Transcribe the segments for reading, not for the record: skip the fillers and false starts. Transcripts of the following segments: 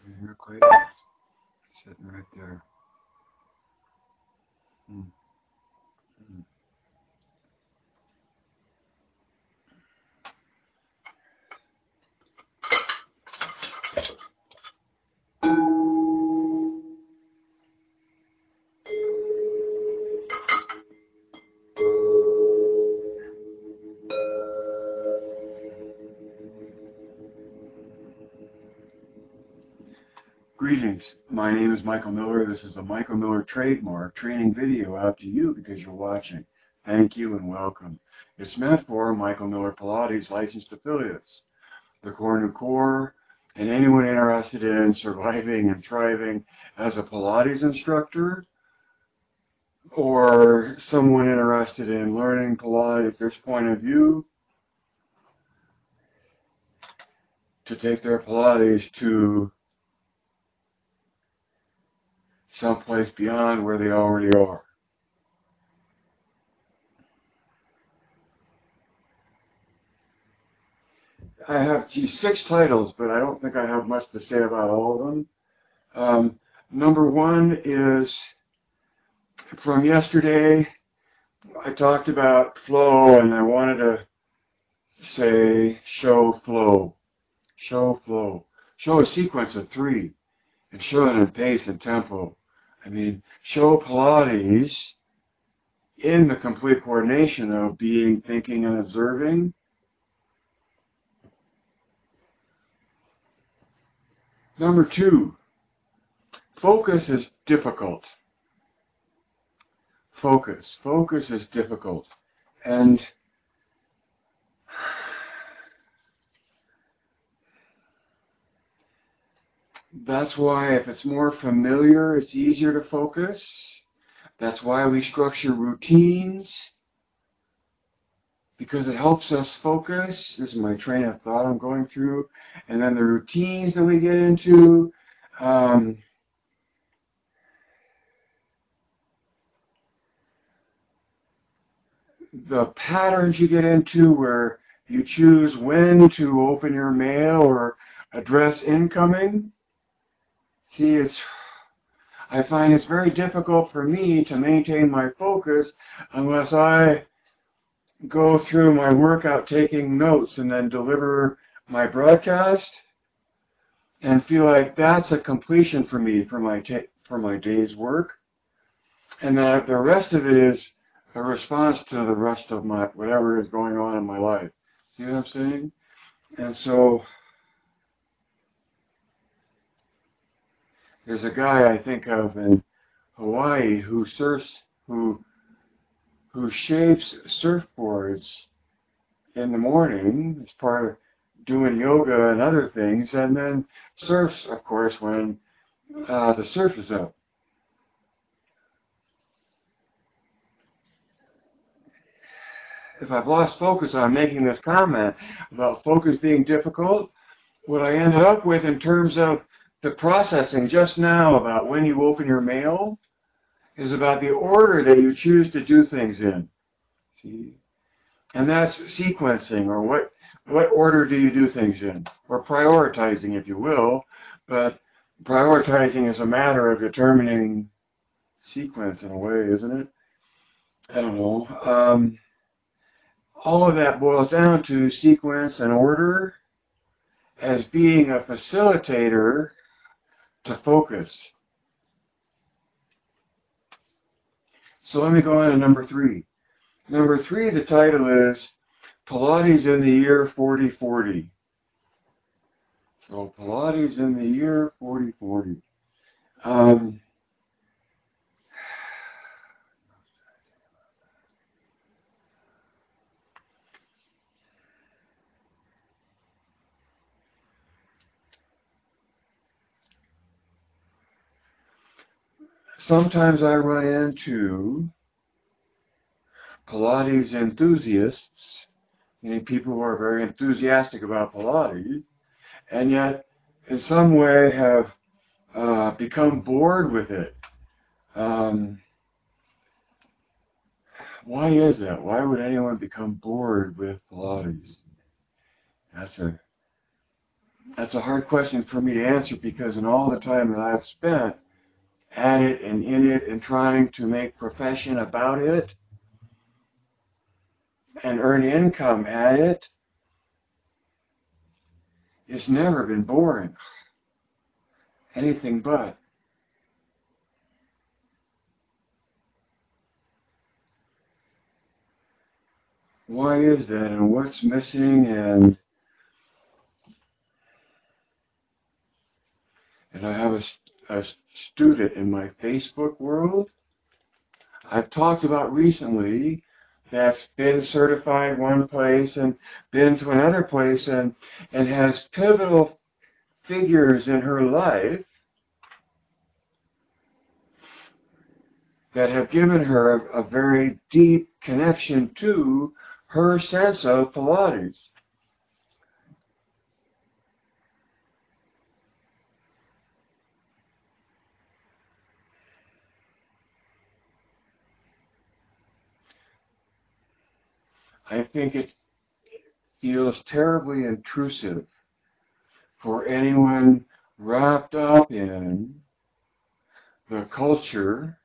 You're quite sitting right there. Mm. Mm. Greetings. My name is Michael Miller. This is a Michael Miller trademark training video out to you because you're watching. Thank you and welcome. It's meant for Michael Miller Pilates licensed affiliates, the Core New Core, and anyone interested in surviving and thriving as a Pilates instructor, or someone interested in learning Pilates, their point of view, to take their Pilates to someplace beyond where they already are. I have 6 titles, but I don't think I have much to say about all of them. Number 1 is from yesterday. I talked about flow, and I wanted to say show flow. Show flow. Show a sequence of 3, and show it in pace and tempo. I mean, show Pilates in the complete coordination of being, thinking, and observing. Number 2, focus is difficult. Focus is difficult. And that's why if it's more familiar, it's easier to focus. That's why we structure routines, because it helps us focus. This is my train of thought I'm going through. And then the routines that we get into, the patterns you get into where you choose when to open your mail or address incoming. See, I find it's very difficult for me to maintain my focus unless I go through my workout taking notes and then deliver my broadcast and feel like that's a completion for me for my day's work. And then the rest of it is a response to the rest of my whatever is going on in my life. See what I'm saying? And so there's a guy I think of in Hawaii who surfs, who shapes surfboards in the morning as part of doing yoga and other things, and then surfs, of course, when the surf is up. If I've lost focus on making this comment about focus being difficult, what I ended up with in terms of the processing just now about when you open your mail is about the order that you choose to do things in. See? And that's sequencing, or what order do you do things in, or prioritizing, if you will. But prioritizing is a matter of determining sequence in a way, isn't it? I don't know. All of that boils down to sequence and order as being a facilitator to focus. So let me go on to number 3. Number 3, the title is Pilates in the Year 4040. So Pilates in the year 4040. Sometimes I run into Pilates enthusiasts, meaning people who are very enthusiastic about Pilates, and yet in some way have become bored with it. Why is that? Why would anyone become bored with Pilates? That's a hard question for me to answer, because in all the time that I've spent at it and in it and trying to make profession about it and earn income at it, it's never been boring. Anything but. Why is that, and what's missing? And I have a student in my Facebook world I've talked about recently that's been certified one place and been to another place and has pivotal figures in her life that have given her a very deep connection to her sense of Pilates. I think it feels terribly intrusive for anyone wrapped up in the culture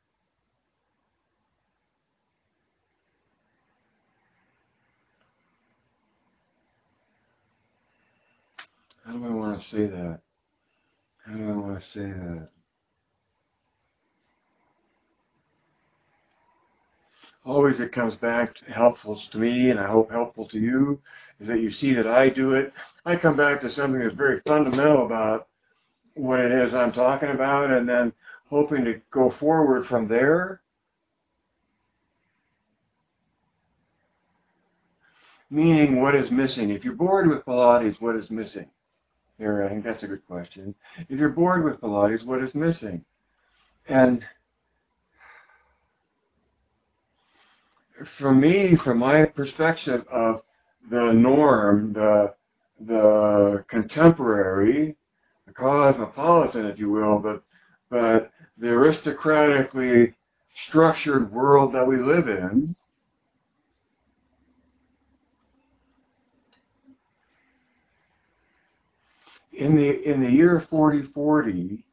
how do I want to say that? How do I want to say that? Always it comes back to helpful to me, and I hope helpful to you, is that you see that I do it. I come back to something that's very fundamental about what it is I'm talking about, and then hoping to go forward from there. Meaning, what is missing? If you're bored with Pilates, what is missing? There, I think that's a good question. If you're bored with Pilates, what is missing? And for me, from my perspective of the norm, the contemporary, the cosmopolitan, if you will, but the aristocratically structured world that we live in the year 4040,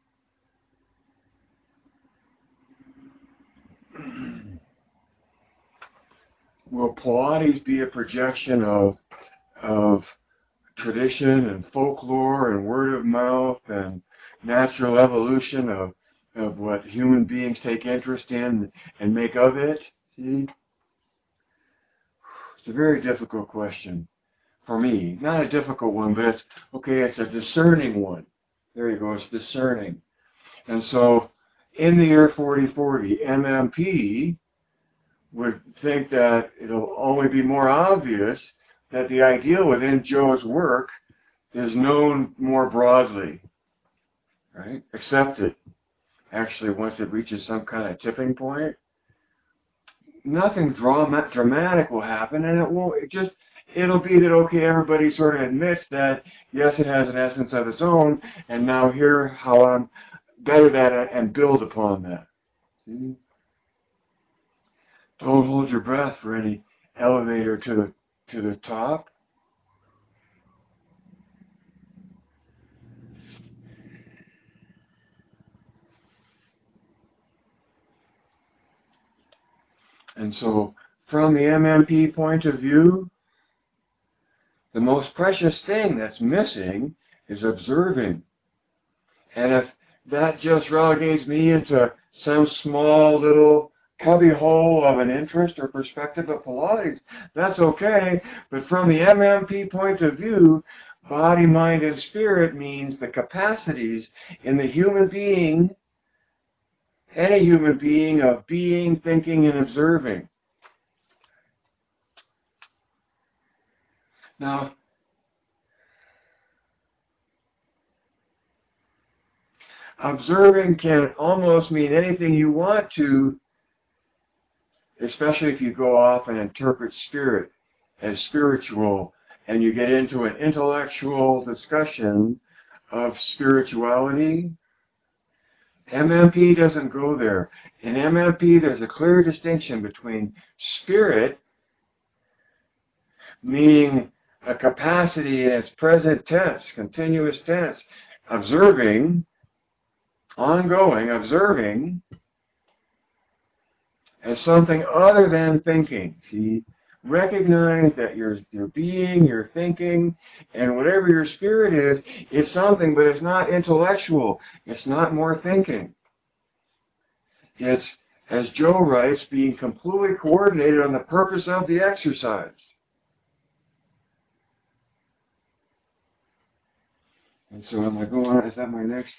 will Pilates be a projection of tradition and folklore and word of mouth and natural evolution of what human beings take interest in and make of it? See? It's a very difficult question for me. Not a difficult one, but it's, okay, it's a discerning one. There you go, it's discerning. And so, in the year 4040, MMP would think that it'll only be more obvious that the ideal within Joe's work is known more broadly, right? Accepted. Actually, once it reaches some kind of tipping point, nothing dramatic will happen, and it'll be that, okay, everybody sort of admits that, yes, it has an essence of its own, and now here how I'm better at it and build upon that. See? Don't hold your breath for any elevator to the top. And so, from the MMP point of view, the most precious thing that's missing is observing. And if that just relegates me into some small little cubby hole of an interest or perspective of Pilates, that's okay. But from the MMP point of view, body, mind, and spirit means the capacities in the human being, any human being, of being, thinking, and observing. Now, observing can almost mean anything you want to, especially if you go off and interpret spirit as spiritual and you get into an intellectual discussion of spirituality. MMP doesn't go there. In MMP, there's a clear distinction between spirit, meaning a capacity in its present tense, continuous tense, observing, ongoing, observing, as something other than thinking. See, recognize that your being, your thinking, and whatever your spirit is, it's something, but it's not intellectual. It's not more thinking. It's, as Joe writes, being completely coordinated on the purpose of the exercise. And so am I going on? Is that my next?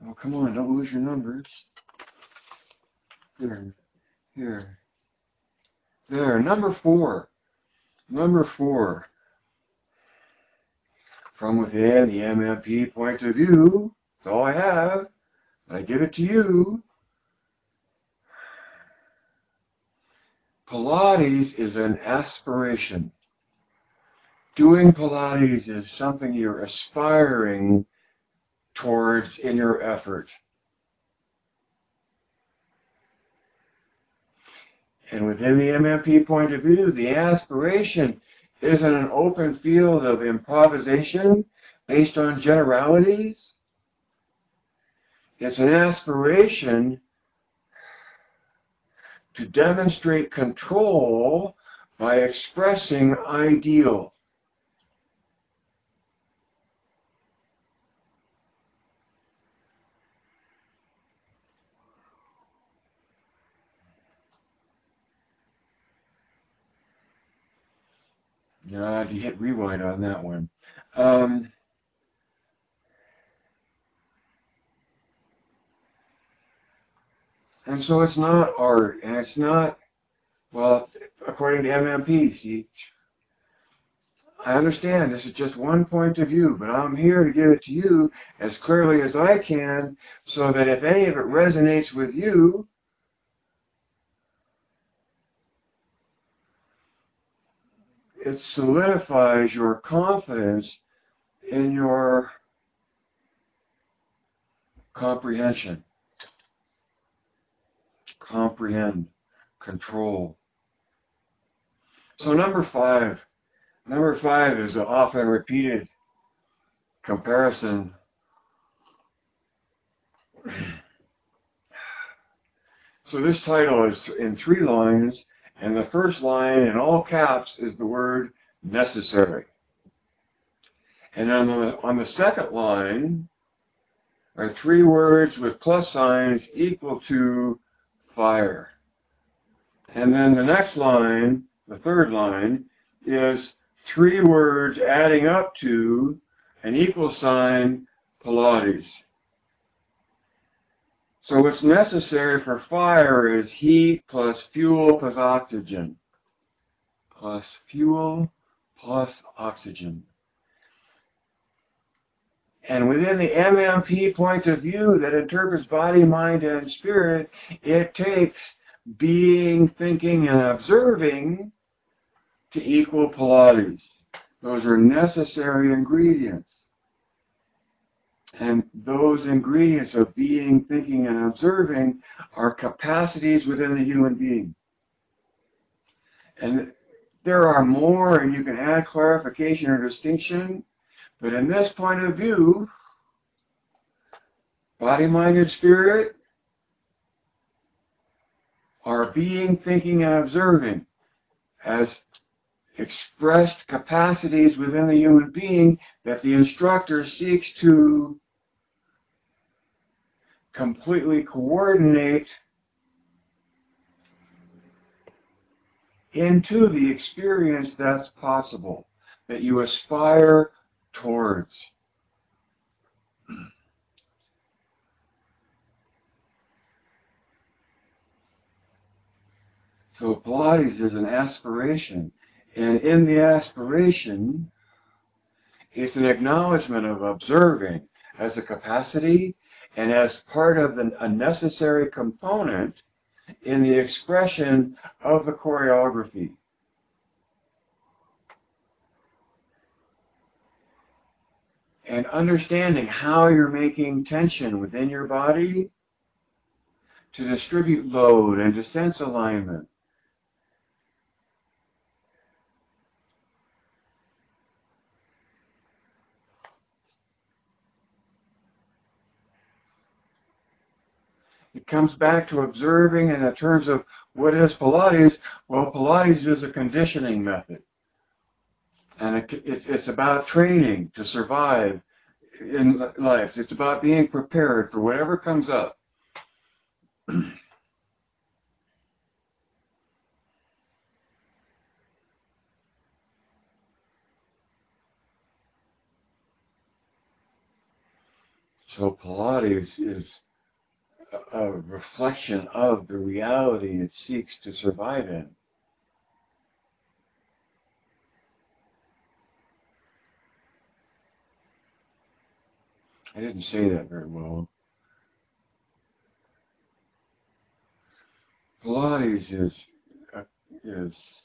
Oh, come on, don't lose your numbers. Here. There, number 4. Number 4. From within the MMP point of view, that's all I have. I give it to you. Pilates is an aspiration. Doing Pilates is something you're aspiring towards in your effort. And within the MMP point of view, the aspiration isn't an open field of improvisation based on generalities. It's an aspiration to demonstrate control by expressing ideal. You know, I had to hit rewind on that one. And so it's not art, and it's not, well, according to MMP, see, I understand this is just one point of view, but I'm here to give it to you as clearly as I can, so that if any of it resonates with you, it solidifies your confidence in your comprehension. Comprehend, control. So number 5 is an often repeated comparison. So this title is in 3 lines, and the first line in all caps is the word necessary. And on the second line are 3 words with plus signs equal to fire. And then the next line, the third line, is 3 words adding up to an equal sign, Pilates. So what's necessary for fire is heat plus fuel plus oxygen. Plus fuel plus oxygen. And within the MMP point of view that interprets body, mind, and spirit, it takes being, thinking, and observing to equal Pilates. Those are necessary ingredients. And those ingredients of being, thinking, and observing are capacities within the human being. And there are more, and you can add clarification or distinction. But in this point of view, body, mind, and spirit are being, thinking, and observing as expressed capacities within the human being that the instructor seeks to completely coordinate into the experience that's possible, that you aspire towards. So Pilates is an aspiration, and in the aspiration, it's an acknowledgement of observing as a capacity and as part of a necessary component in the expression of the choreography. And understanding how you're making tension within your body to distribute load and to sense alignment. It comes back to observing, and in terms of what is Pilates, well, Pilates is a conditioning method. And it's about training to survive in life. It's about being prepared for whatever comes up. So Pilates is a reflection of the reality it seeks to survive in. I didn't say that very well. Pilates is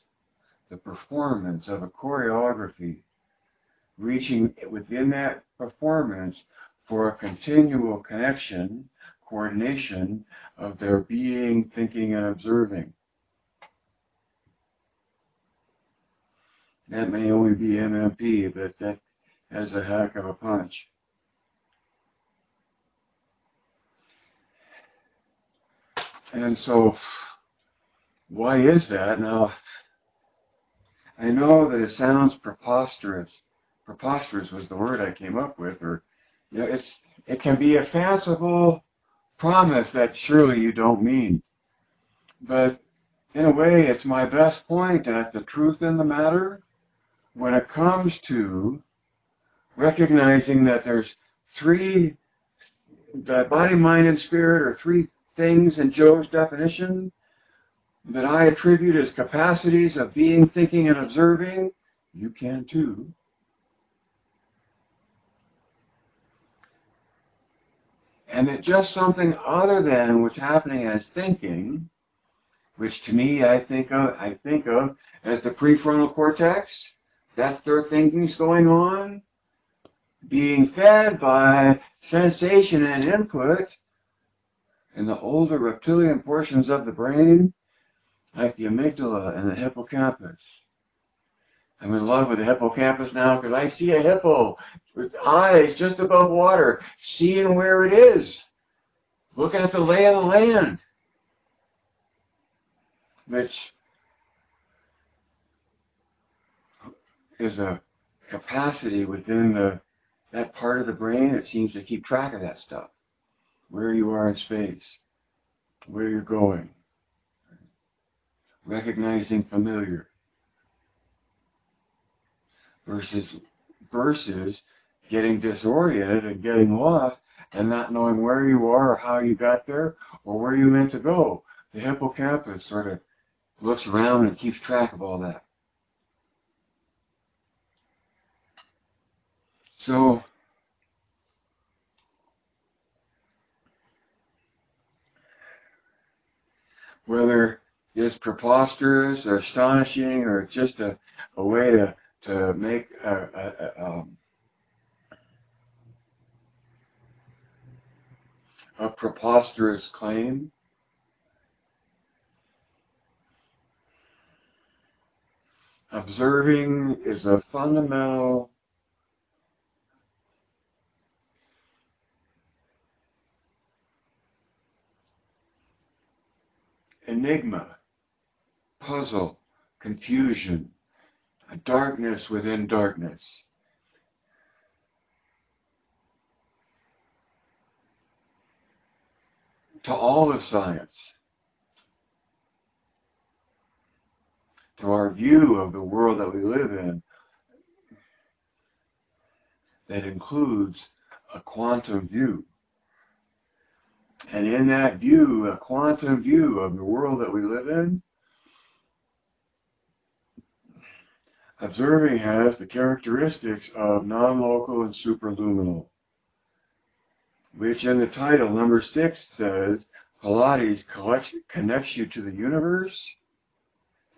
the performance of a choreography, reaching within that performance for a continual connection, coordination of their being, thinking, and observing. That may only be MMP, but that has a heck of a punch. And so, why is that? Now, I know that it sounds preposterous. Preposterous was the word I came up with, or it can be a fanciful promise that surely you don't mean. But in a way, it's my best point at the truth in the matter when it comes to recognizing that there's three, that body, mind, and spirit are three things in Joe's definition that I attribute as capacities of being, thinking, and observing. You can too. And that just something other than what's happening as thinking, which to me I think of as the prefrontal cortex. That's their thinking's going on, being fed by sensation and input in the older reptilian portions of the brain, like the amygdala and the hippocampus. I'm in love with the hippocampus now because I see a hippo with eyes just above water, seeing where it is, looking at the lay of the land, which is a capacity within that part of the brain that seems to keep track of that stuff, where you are in space, where you're going, recognizing familiar, versus getting disoriented and getting lost and not knowing where you are or how you got there or where you meant to go. The hippocampus sort of looks around and keeps track of all that. So, whether it's preposterous or astonishing or just a way to make a preposterous claim, observing is a fundamental enigma, puzzle, confusion, a darkness within darkness. To all of science, to our view of the world that we live in, that includes a quantum view. And in that view, a quantum view of the world that we live in, observing has the characteristics of non-local and superluminal, which in the title, number 6, says, Pilates connects you to the universe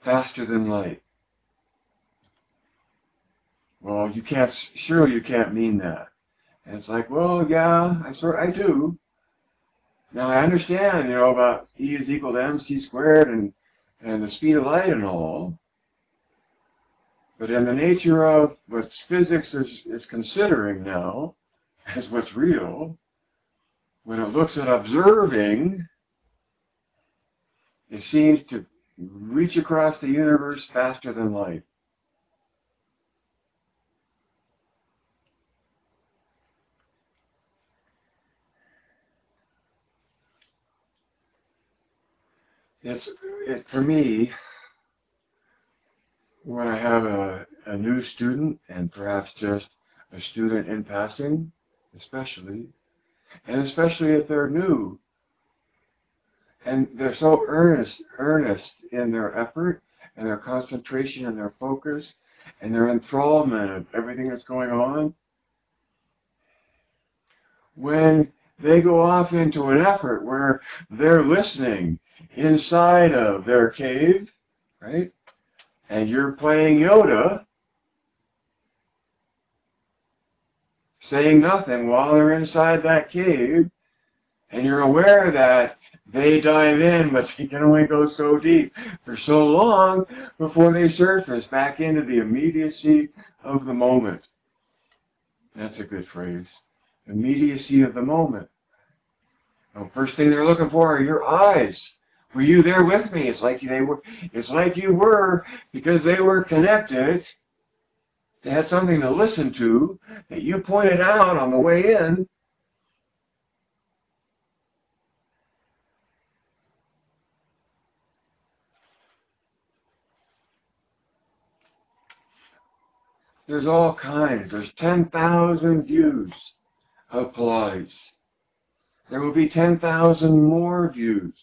faster than light. Well, surely you can't mean that. And it's like, well, yeah, I do. Now I understand, about E is equal to mc squared and the speed of light and all. But in the nature of what physics is considering now as what's real, when it looks at observing, It seems to reach across the universe faster than light. For me, when I have a new student, and perhaps just a student in passing, especially, and especially if they're new, and they're so earnest in their effort, and their concentration, and their focus, and their enthrallment of everything that's going on, when they go off into an effort where they're listening inside of their cave, right? And you're playing Yoda, saying nothing while they're inside that cave, and you're aware that they dive in, but they can only go so deep for so long before they surface back into the immediacy of the moment. That's a good phrase. Immediacy of the moment. The first thing they're looking for are your eyes. Were you there with me? It's like you were, because they were connected. They had something to listen to that you pointed out on the way in. There's all kinds. There's 10,000 views of Pilates. There will be 10,000 more views.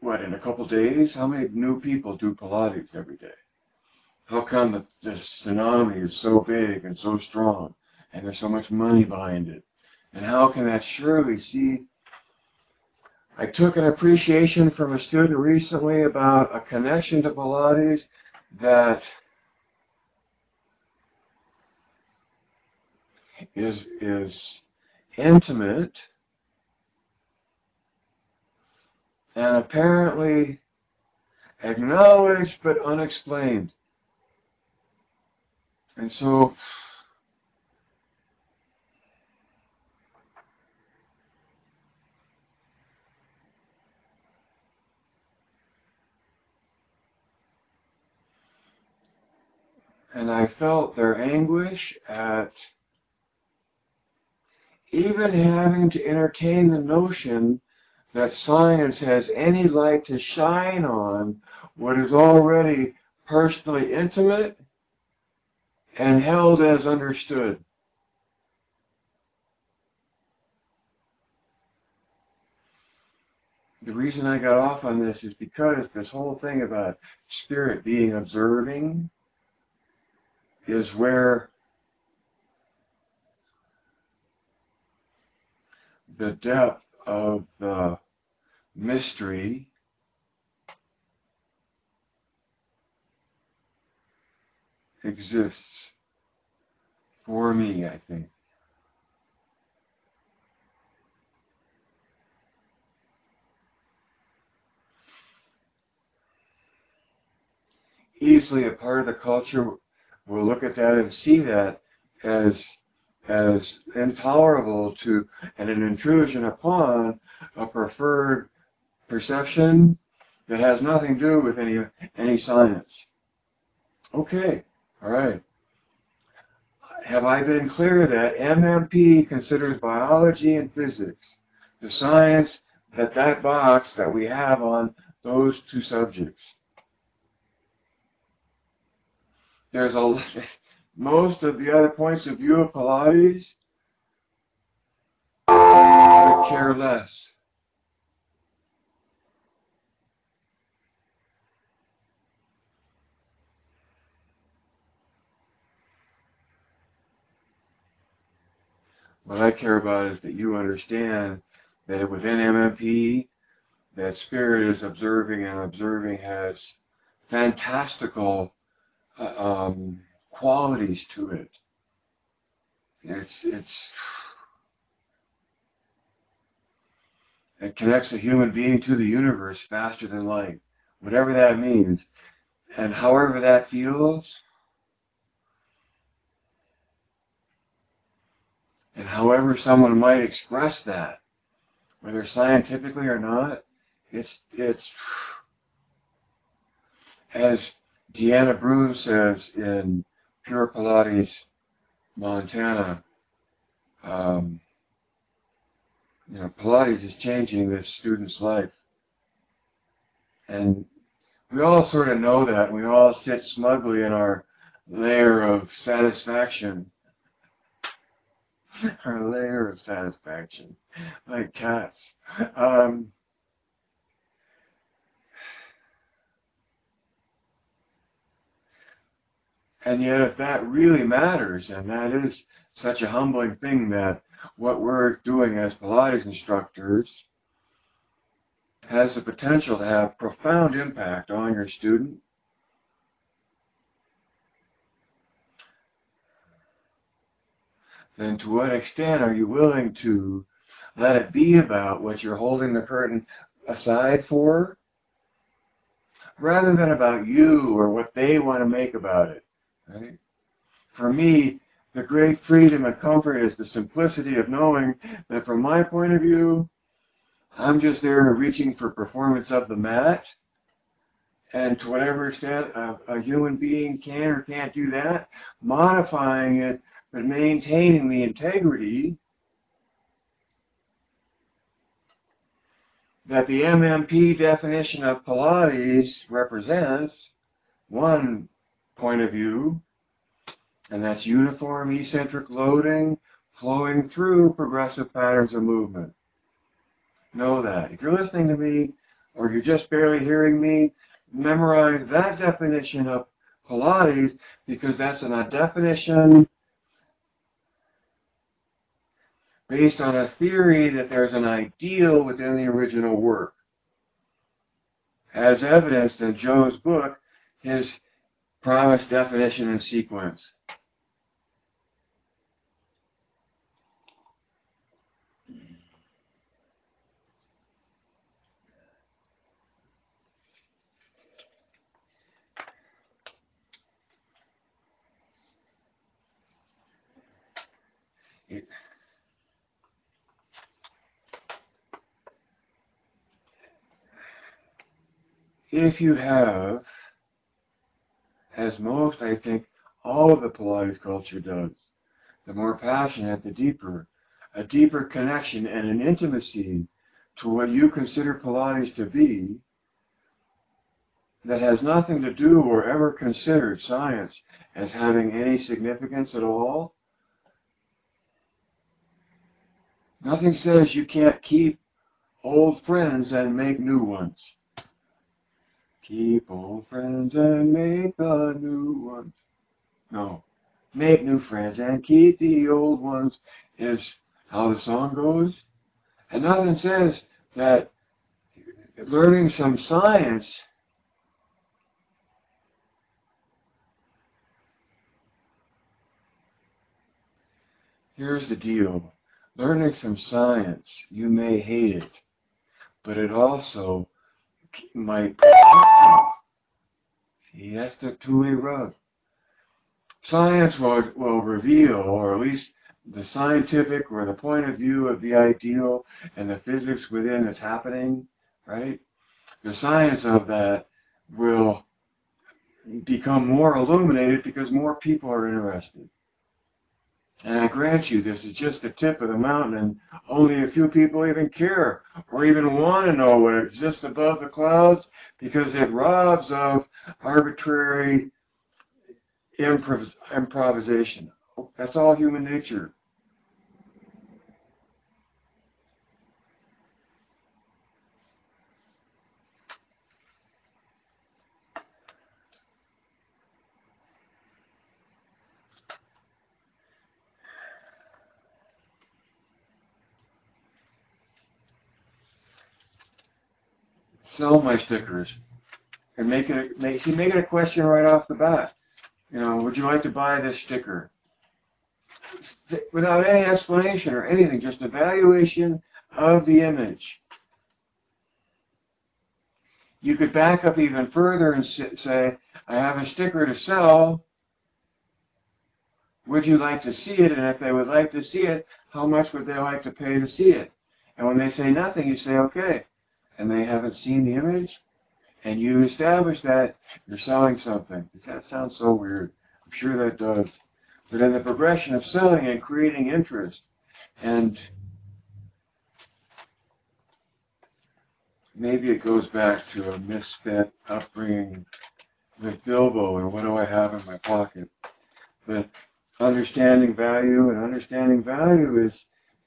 What, in a couple days? How many new people do Pilates every day? How come the tsunami is so big and so strong, and there's so much money behind it? And how can that surely see? I took an appreciation from a student recently about a connection to Pilates that is intimate and apparently acknowledged but unexplained. And so I felt their anguish at even having to entertain the notion that science has any light to shine on what is already personally intimate and held as understood. The reason I got off on this is because this whole thing about spirit being observing is where the depth of the mystery exists for me, I think. Easily a part of the culture will look at that and see that as intolerable to and an intrusion upon a preferred perception that has nothing to do with any science. Okay, all right. Have I been clear that MMP considers biology and physics, the science, that box that we have on those two subjects? There's most of the other points of view of Pilates could care less. What I care about is that you understand that within MMP, that spirit is observing, and observing has fantastical qualities to it. It connects a human being to the universe faster than light, whatever that means, and however that feels, and however someone might express that, whether scientifically or not, it's as Deanna Broom says in Pure Pilates, Montana, Pilates is changing this student's life. And we all sort of know that. We all sit smugly in our layer of satisfaction. Our layer of satisfaction, like cats. And yet if that really matters, and that is such a humbling thing, that what we're doing as Pilates instructors has the potential to have profound impact on your student, then to what extent are you willing to let it be about what you're holding the curtain aside for, rather than about you or what they want to make about it, right? For me, the great freedom and comfort is the simplicity of knowing that from my point of view, I'm just there reaching for performance of the mat, and to whatever extent a human being can or can't do that, modifying it but maintaining the integrity that the MMP definition of Pilates represents, one point of view, and that's uniform eccentric loading flowing through progressive patterns of movement. Know that. If you're listening to me, or you're just barely hearing me, memorize that definition of Pilates, because that's a definition based on a theory that there's an ideal within the original work, as evidenced in Joe's book, his promised definition and sequence. If you have, as most, I think, all of the Pilates culture does, the more passionate, the deeper, a deeper connection and an intimacy to what you consider Pilates to be, that has nothing to do or ever considered science as having any significance at all. Nothing says you can't keep old friends and make new ones. Keep old friends and make the new ones. No. Make new friends and keep the old ones is how the song goes. And nothing says that learning some science here's the deal. Learning some science, you may hate it, but it also might protect you. See, that's the two-way rug. Science will reveal, or at least the scientific or the point of view of the ideal and the physics within that's happening, right? The science of that will become more illuminated because more people are interested. And I grant you, this is just the tip of the mountain, and only a few people even care or even want to know what exists above the clouds, because it robs of arbitrary improvisation. That's all human nature. Sell my stickers and make it a question right off the bat. You know, would you like to buy this sticker? Without any explanation or anything, just evaluation of the image. You could back up even further and say, I have a sticker to sell. Would you like to see it? And if they would like to see it, how much would they like to pay to see it? And when they say nothing, you say, okay. and they haven't seen the image, and you establish that, you're selling something. Does that sound so weird? I'm sure that does. But in the progression of selling and creating interest, and maybe it goes back to a misfit upbringing with Bilbo, and what do I have in my pocket? But understanding value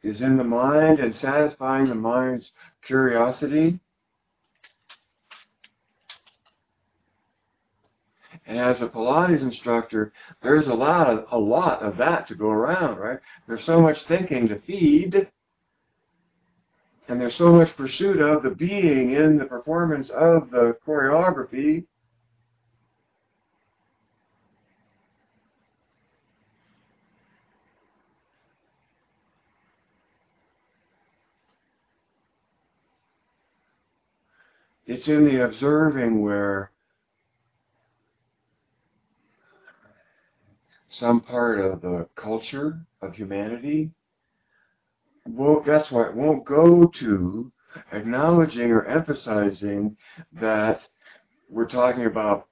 is in the mind and satisfying the mind's curiosity. And as a Pilates instructor, there's a lot of that to go around, right? There's so much thinking to feed, and there's so much pursuit of the being in the performance of the choreography. It's in the observing where some part of the culture of humanity won't go to acknowledging or emphasizing that we're talking about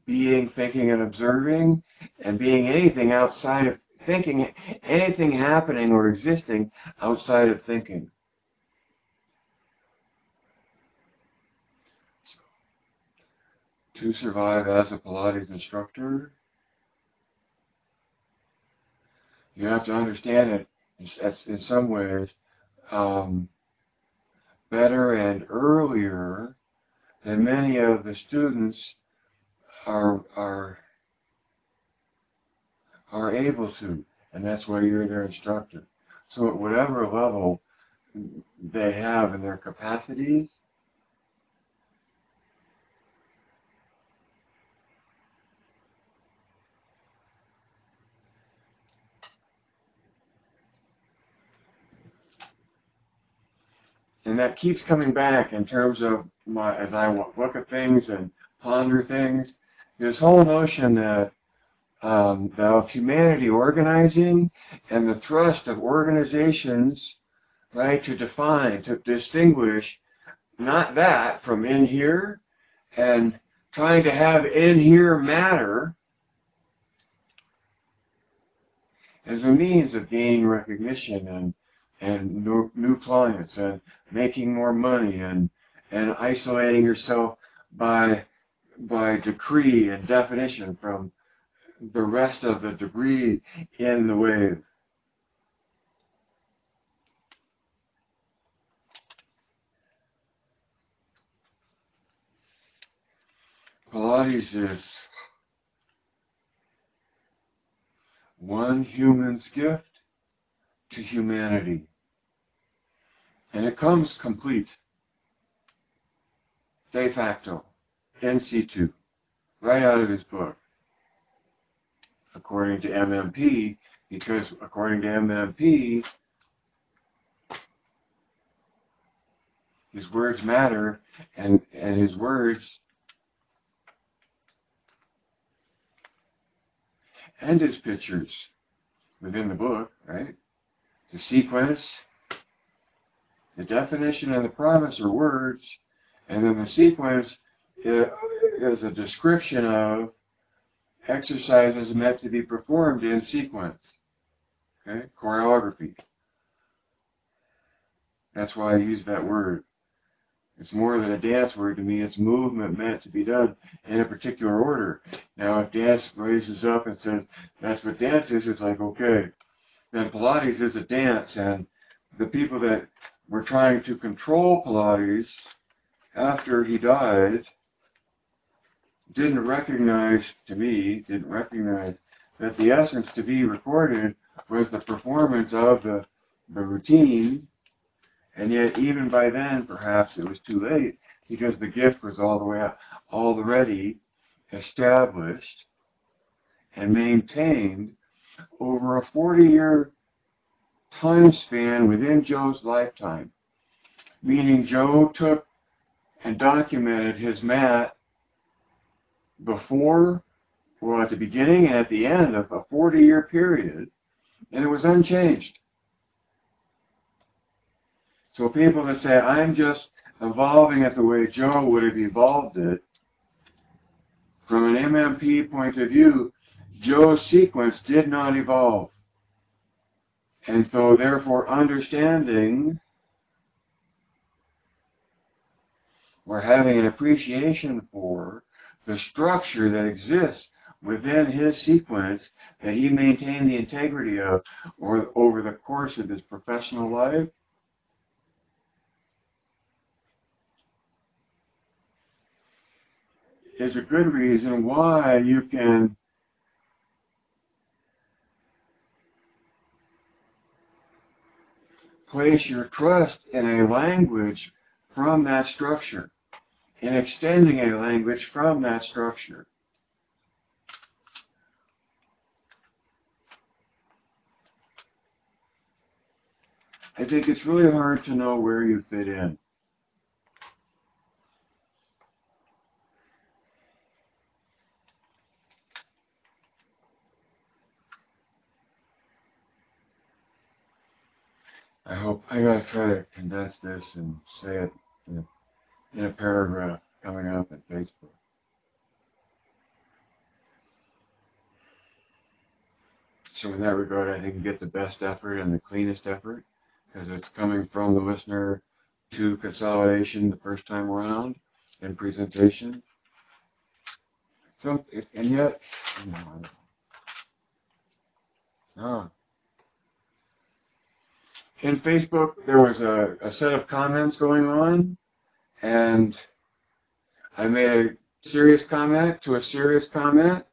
being, thinking, and observing, and being anything outside of thinking, anything happening or existing outside of thinking. To survive as a Pilates instructor, you have to understand it in some ways better and earlier than many of the students are able to, and that's why you're their instructor. So at whatever level they have in their capacities, and that keeps coming back in terms of as I look at things and ponder things, this whole notion that of humanity organizing and the thrust of organizations, right, to define, to distinguish not that from in here, and trying to have in here matter as a means of gaining recognition and new clients and making more money and isolating yourself by decree and definition from the rest of the debris in the wave. Pilates is one human's gift to humanity. And it comes complete, de facto, in situ, right out of his book, according to MMP, because according to MMP, his words matter, and his words and his pictures within the book, right? The sequence, the definition and the promise are words, and then the sequence is a description of exercises meant to be performed in sequence. Okay? Choreography. That's why I use that word. It's more than a dance word to me. It's movement meant to be done in a particular order. Now, if dance raises up and says, that's what dance is, it's like, okay. Then Pilates is a dance, and the people that were trying to control Pilates after he died didn't recognize that the essence to be recorded was the performance of the routine. And yet, even by then, perhaps it was too late, because the gift was already established and maintained over a 40-year time span within Joe's lifetime. Meaning Joe took and documented his mat before, well, at the beginning and at the end of a 40-year period, and it was unchanged. So people that say, I'm just evolving it the way Joe would have evolved it, from an MMP point of view, Joe's sequence did not evolve. And so therefore understanding or having an appreciation for the structure that exists within his sequence that he maintained the integrity of or over the course of his professional life, is a good reason why you can place your trust in a language from that structure, in extending a language from that structure. I think it's really hard to know where you fit in. I gotta try to condense this and say it in a paragraph coming up at Facebook. So in that regard, I think you get the best effort and the cleanest effort because it's coming from the listener to consolidation the first time around and presentation. So, and yet, in Facebook, there was a set of comments going on, and I made a serious comment to a serious comment,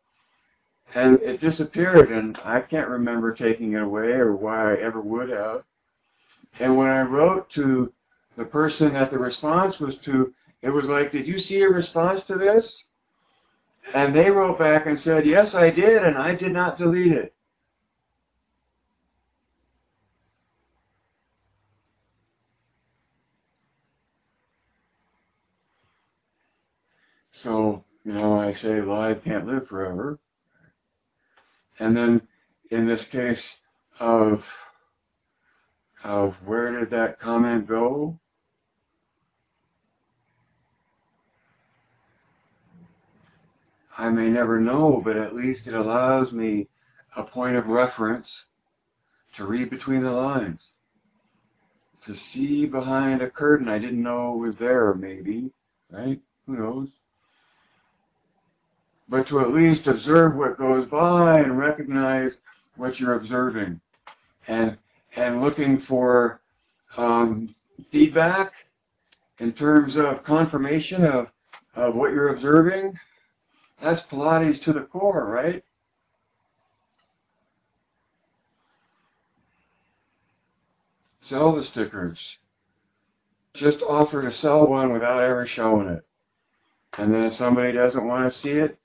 and it disappeared, and I can't remember taking it away or why I ever would have. And when I wrote to the person that the response was to, it was like, did you see a response to this? And they wrote back and said, yes, I did, and I did not delete it. So, I say live can't live forever. And then in this case of where did that comment go? I may never know, but at least it allows me a point of reference to read between the lines, to see behind a curtain I didn't know was there, maybe, right? Who knows? But to at least observe what goes by and recognize what you're observing, and looking for feedback in terms of confirmation of what you're observing. That's Pilates to the core, right? Sell the stickers. Just offer to sell one without ever showing it. And then if somebody doesn't want to see it,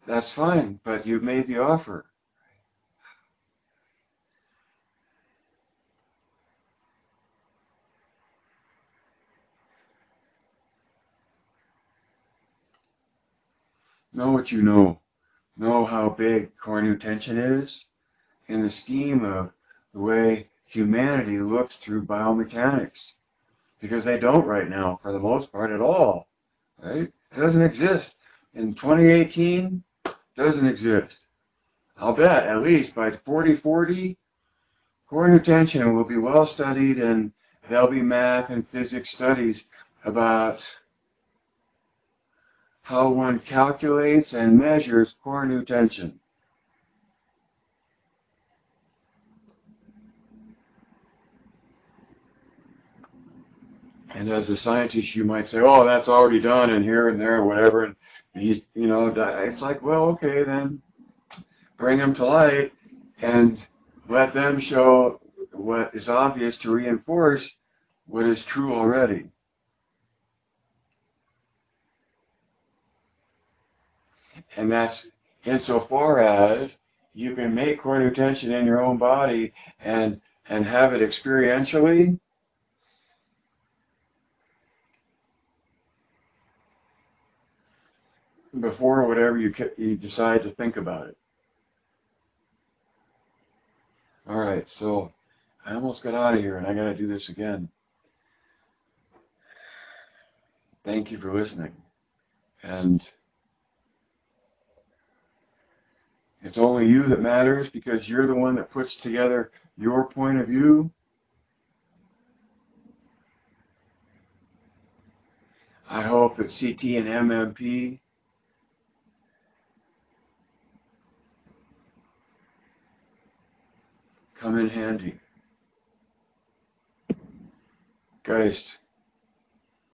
that's fine, but you've made the offer. Know what you know. Know how big core new tension is in the scheme of the way humanity looks through biomechanics. Because they don't right now, for the most part, at all. Right? It doesn't exist. In 2018, doesn't exist. I'll bet at least by 4040, core new tension will be well studied, and there'll be math and physics studies about how one calculates and measures core new tension. And as a scientist, you might say, oh, that's already done, and here and there, whatever. And it's like, well, okay, then bring them to light and let them show what is obvious to reinforce what is true already. And that's insofar as you can make core new tension in your own body and have it experientially. Before whatever you decide to think about it. All right, so I almost got out of here, and I got to do this again. Thank you for listening. And it's only you that matters because you're the one that puts together your point of view. I hope that CT and MMP come in handy. Geist.